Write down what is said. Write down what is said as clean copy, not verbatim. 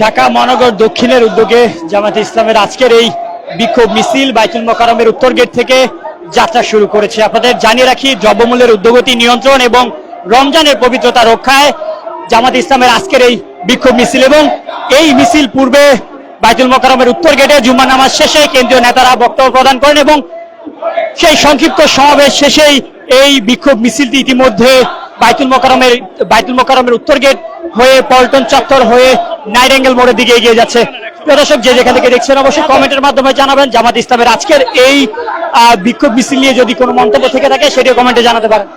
ঢাকা মহানগর দক্ষিণের উদ্যোগে জামায়াতে ইসলামের আজকের এই বিক্ষোভ মিছিল বাইতুল মোকাররমের উত্তর গেট থেকে যাত্রা শুরু করেছে। আপনাদের জানিয়ে রাখি, দ্রব্যমূল্যের ঊর্ধ্বগতি নিয়ন্ত্রণ এবং রমজানের পবিত্রতা রক্ষায় জামায়াতে ইসলামের আজকের এই বিক্ষোভ মিছিল, এবং এই মিছিল পূর্বে বাইতুল মোকাররমের উত্তর গেটে জুম্মা নামাজ শেষে কেন্দ্রীয় নেতারা বক্তব্য প্রদান করেন এবং সেই সংক্ষিপ্ত সমাবেশ শেষেই এই বিক্ষোভ মিছিলটি ইতিমধ্যে বাইতুল মোকাররমের উত্তর গেট হয়ে পল্টন চত্বর হয়ে নাইটেঙ্গেল মোড়ের দিকে এগিয়ে যাচ্ছে। দর্শক, যে যেখান থেকে দেখছেন অবশ্যই কমেন্টের মাধ্যমে জানাবেন। জামায়াতে ইসলামের আজকের এই বিক্ষোভ মিছিল নিয়ে যদি কোনো মন্তব্য থেকে থাকে সেটিও কমেন্টে জানাতে পারেন।